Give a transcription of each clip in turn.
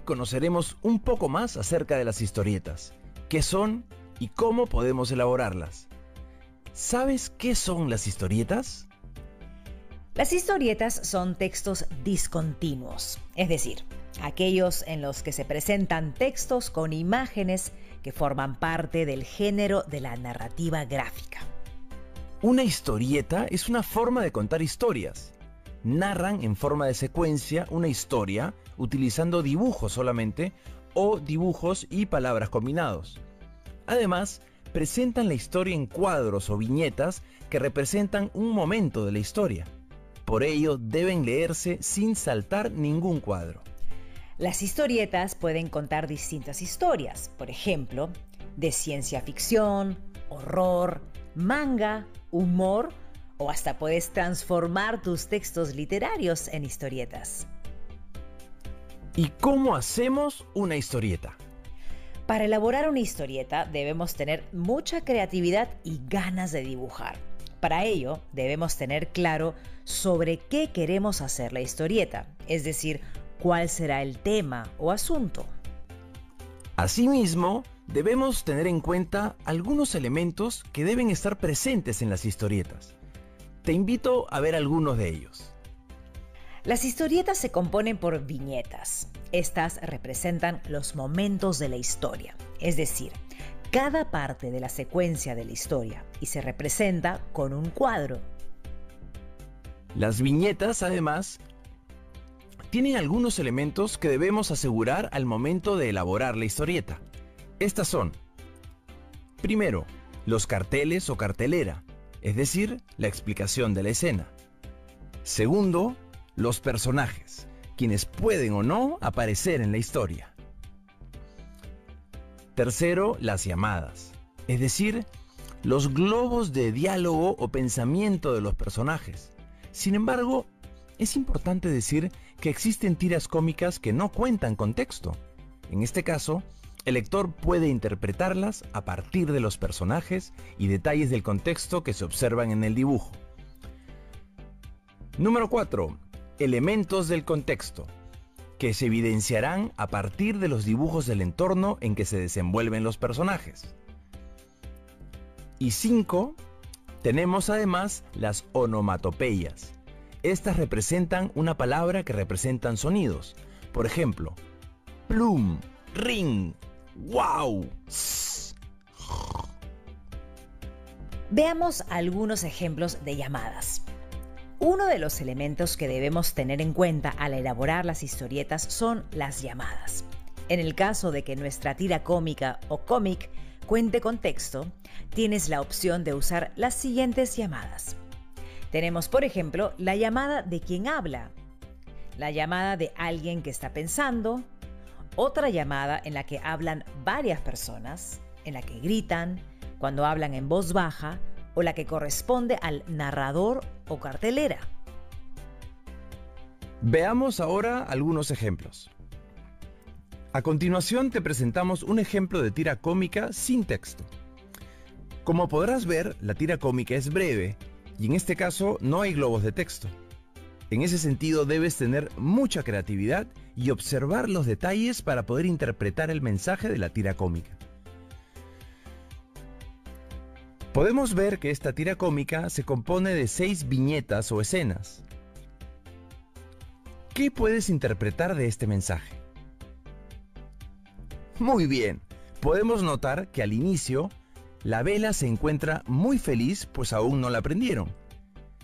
conoceremos un poco más acerca de las historietas, qué son y cómo podemos elaborarlas. ¿Sabes qué son las historietas? Las historietas son textos discontinuos, es decir, aquellos en los que se presentan textos con imágenes que forman parte del género de la narrativa gráfica. Una historieta es una forma de contar historias. Narran en forma de secuencia una historia utilizando dibujos solamente o dibujos y palabras combinados. Además, presentan la historia en cuadros o viñetas que representan un momento de la historia. Por ello, deben leerse sin saltar ningún cuadro. Las historietas pueden contar distintas historias, por ejemplo, de ciencia ficción, horror, manga, humor, o hasta puedes transformar tus textos literarios en historietas. ¿Y cómo hacemos una historieta? Para elaborar una historieta debemos tener mucha creatividad y ganas de dibujar. Para ello debemos tener claro sobre qué queremos hacer la historieta, es decir, cuál será el tema o asunto. Asimismo, debemos tener en cuenta algunos elementos que deben estar presentes en las historietas. Te invito a ver algunos de ellos. Las historietas se componen por viñetas. Estas representan los momentos de la historia, es decir, cada parte de la secuencia de la historia, y se representa con un cuadro. Las viñetas, además, tienen algunos elementos que debemos asegurar al momento de elaborar la historieta. Estas son: primero, los carteles o cartelera, es decir, la explicación de la escena. Segundo, los personajes, quienes pueden o no aparecer en la historia. Tercero, las llamadas, es decir, los globos de diálogo o pensamiento de los personajes. Sin embargo, es importante decir que existen tiras cómicas que no cuentan con texto. En este caso, el lector puede interpretarlas a partir de los personajes y detalles del contexto que se observan en el dibujo. Número 4. Elementos del contexto, que se evidenciarán a partir de los dibujos del entorno en que se desenvuelven los personajes. Y 5. Tenemos además las onomatopeyas. Estas representan una palabra que representan sonidos. Por ejemplo, plum, ring, wow. Veamos algunos ejemplos de llamadas. Uno de los elementos que debemos tener en cuenta al elaborar las historietas son las llamadas. En el caso de que nuestra tira cómica o cómic cuente con texto, tienes la opción de usar las siguientes llamadas. Tenemos, por ejemplo, la llamada de quien habla, la llamada de alguien que está pensando, otra llamada en la que hablan varias personas, en la que gritan, cuando hablan en voz baja, o la que corresponde al narrador o cartelera. Veamos ahora algunos ejemplos. A continuación te presentamos un ejemplo de tira cómica sin texto. Como podrás ver, la tira cómica es breve y en este caso no hay globos de texto. En ese sentido debes tener mucha creatividad y observar los detalles para poder interpretar el mensaje de la tira cómica. Podemos ver que esta tira cómica se compone de 6 viñetas o escenas. ¿Qué puedes interpretar de este mensaje? Muy bien, podemos notar que al inicio, la vela se encuentra muy feliz pues aún no la prendieron.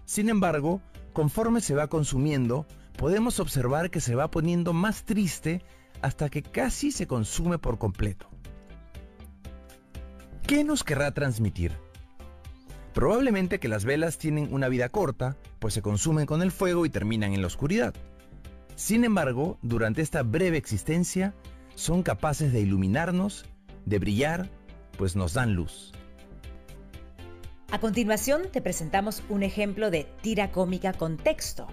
Sin embargo, conforme se va consumiendo, podemos observar que se va poniendo más triste hasta que casi se consume por completo. ¿Qué nos querrá transmitir? Probablemente que las velas tienen una vida corta, pues se consumen con el fuego y terminan en la oscuridad. Sin embargo, durante esta breve existencia, son capaces de iluminarnos, de brillar, pues nos dan luz. A continuación te presentamos un ejemplo de tira cómica con texto.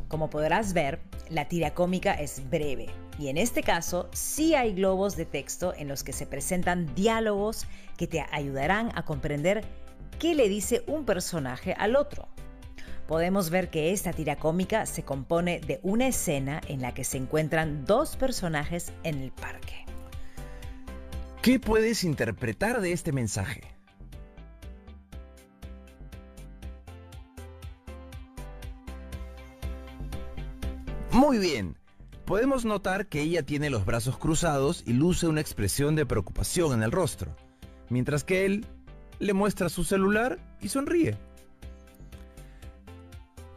Como podrás ver, la tira cómica es breve y en este caso sí hay globos de texto en los que se presentan diálogos que te ayudarán a comprender qué le dice un personaje al otro. podemos ver que esta tira cómica se compone de una escena en la que se encuentran dos personajes en el parque. ¿Qué puedes interpretar de este mensaje? Muy bien. Podemos notar que ella tiene los brazos cruzados y luce una expresión de preocupación en el rostro, mientras que él le muestra su celular y sonríe.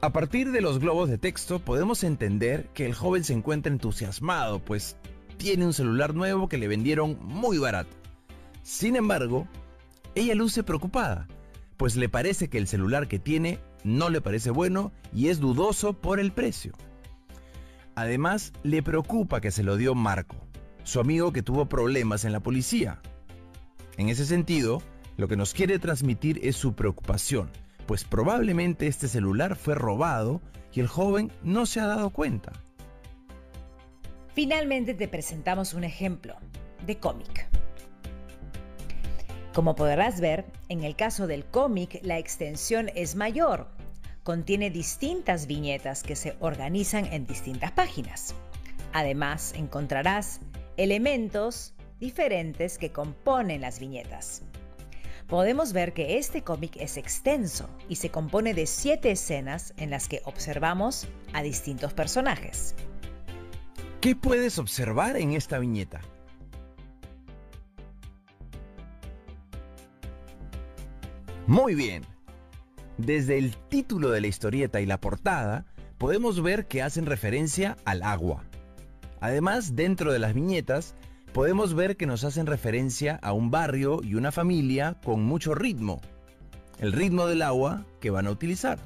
A partir de los globos de texto podemos entender que el joven se encuentra entusiasmado, pues tiene un celular nuevo que le vendieron muy barato. Sin embargo, ella luce preocupada, pues le parece que el celular que tiene no le parece bueno y es dudoso por el precio. Además, le preocupa que se lo dio Marco, su amigo que tuvo problemas en la policía. En ese sentido, lo que nos quiere transmitir es su preocupación, pues probablemente este celular fue robado y el joven no se ha dado cuenta. Finalmente te presentamos un ejemplo de cómic. Como podrás ver, en el caso del cómic la extensión es mayor. Contiene distintas viñetas que se organizan en distintas páginas. Además, encontrarás elementos diferentes que componen las viñetas. Podemos ver que este cómic es extenso y se compone de 7 escenas en las que observamos a distintos personajes. ¿Qué puedes observar en esta viñeta? Muy bien. Desde el título de la historieta y la portada, podemos ver que hacen referencia al agua. Además, dentro de las viñetas, podemos ver que nos hacen referencia a un barrio y una familia con mucho ritmo, el ritmo del agua que van a utilizar.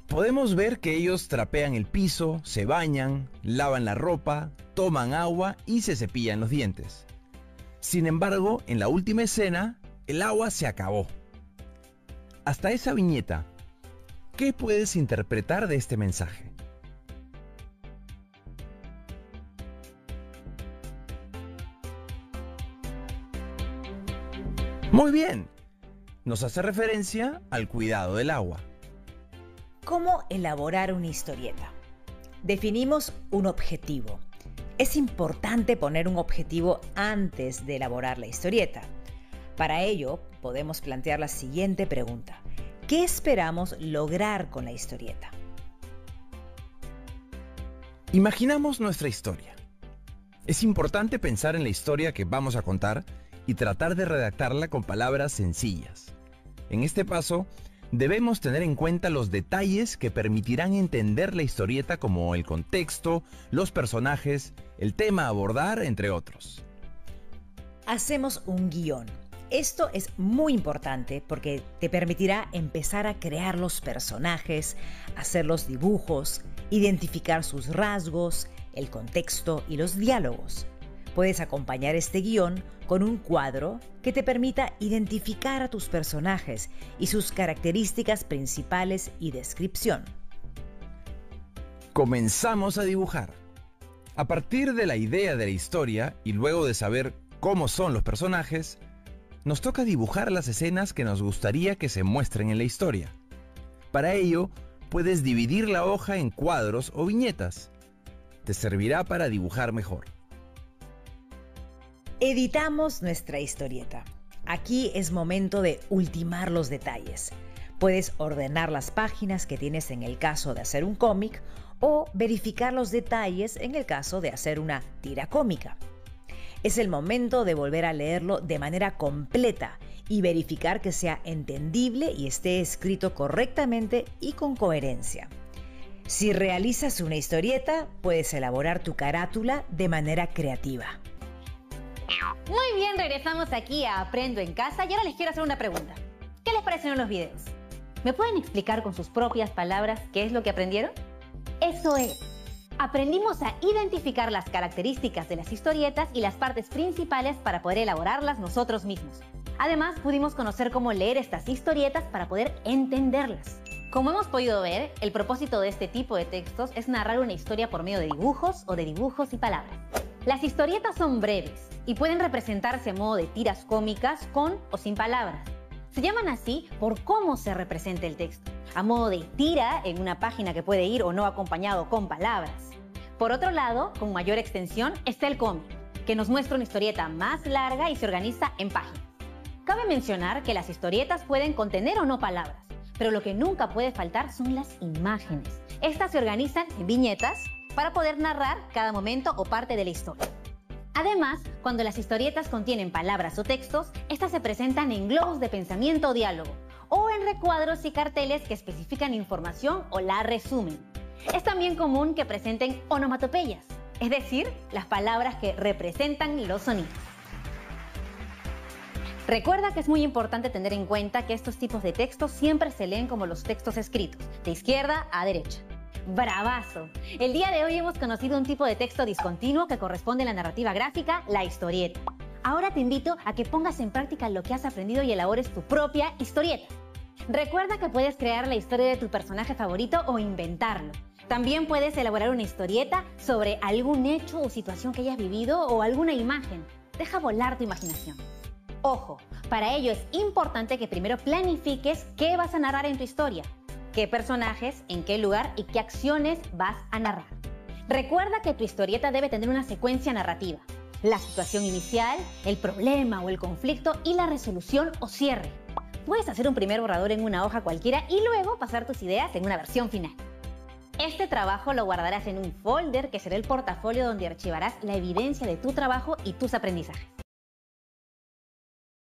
Podemos ver que ellos trapean el piso, se bañan, lavan la ropa, toman agua y se cepillan los dientes. Sin embargo, en la última escena, el agua se acabó. Hasta esa viñeta, ¿qué puedes interpretar de este mensaje? Muy bien, nos hace referencia al cuidado del agua. ¿Cómo elaborar una historieta? Definimos un objetivo. Es importante poner un objetivo antes de elaborar la historieta. Para ello, podemos plantear la siguiente pregunta. ¿Qué esperamos lograr con la historieta? Imaginamos nuestra historia. Es importante pensar en la historia que vamos a contar y tratar de redactarla con palabras sencillas. En este paso, debemos tener en cuenta los detalles que permitirán entender la historieta, como el contexto, los personajes, el tema a abordar, entre otros. Hacemos un guión. Esto es muy importante porque te permitirá empezar a crear los personajes, hacer los dibujos, identificar sus rasgos, el contexto y los diálogos. Puedes acompañar este guión con un cuadro que te permita identificar a tus personajes y sus características principales y descripción. Comenzamos a dibujar. A partir de la idea de la historia y luego de saber cómo son los personajes, nos toca dibujar las escenas que nos gustaría que se muestren en la historia. Para ello, puedes dividir la hoja en cuadros o viñetas. Te servirá para dibujar mejor. Editamos nuestra historieta. Aquí es momento de ultimar los detalles. Puedes ordenar las páginas que tienes en el caso de hacer un cómic o verificar los detalles en el caso de hacer una tira cómica. Es el momento de volver a leerlo de manera completa y verificar que sea entendible y esté escrito correctamente y con coherencia. Si realizas una historieta, puedes elaborar tu carátula de manera creativa. Muy bien, regresamos aquí a Aprendo en Casa y ahora les quiero hacer una pregunta. ¿Qué les parecieron los videos? ¿Me pueden explicar con sus propias palabras qué es lo que aprendieron? Eso es. Aprendimos a identificar las características de las historietas y las partes principales para poder elaborarlas nosotros mismos. Además, pudimos conocer cómo leer estas historietas para poder entenderlas. Como hemos podido ver, el propósito de este tipo de textos es narrar una historia por medio de dibujos o de dibujos y palabras. Las historietas son breves y pueden representarse a modo de tiras cómicas con o sin palabras. Se llaman así por cómo se representa el texto, a modo de tira en una página que puede ir o no acompañado con palabras. Por otro lado, con mayor extensión, está el cómic, que nos muestra una historieta más larga y se organiza en páginas. Cabe mencionar que las historietas pueden contener o no palabras, pero lo que nunca puede faltar son las imágenes. Estas se organizan en viñetas para poder narrar cada momento o parte de la historia. Además, cuando las historietas contienen palabras o textos, estas se presentan en globos de pensamiento o diálogo, o en recuadros y carteles que especifican información o la resumen. Es también común que presenten onomatopeyas, es decir, las palabras que representan los sonidos. Recuerda que es muy importante tener en cuenta que estos tipos de textos siempre se leen como los textos escritos, de izquierda a derecha. ¡Bravazo! El día de hoy hemos conocido un tipo de texto discontinuo que corresponde a la narrativa gráfica, la historieta. Ahora te invito a que pongas en práctica lo que has aprendido y elabores tu propia historieta. Recuerda que puedes crear la historia de tu personaje favorito o inventarlo. También puedes elaborar una historieta sobre algún hecho o situación que hayas vivido o alguna imagen. Deja volar tu imaginación. Ojo, para ello es importante que primero planifiques qué vas a narrar en tu historia, qué personajes, en qué lugar y qué acciones vas a narrar. Recuerda que tu historieta debe tener una secuencia narrativa: la situación inicial, el problema o el conflicto y la resolución o cierre. Puedes hacer un primer borrador en una hoja cualquiera y luego pasar tus ideas en una versión final. Este trabajo lo guardarás en un folder que será el portafolio donde archivarás la evidencia de tu trabajo y tus aprendizajes.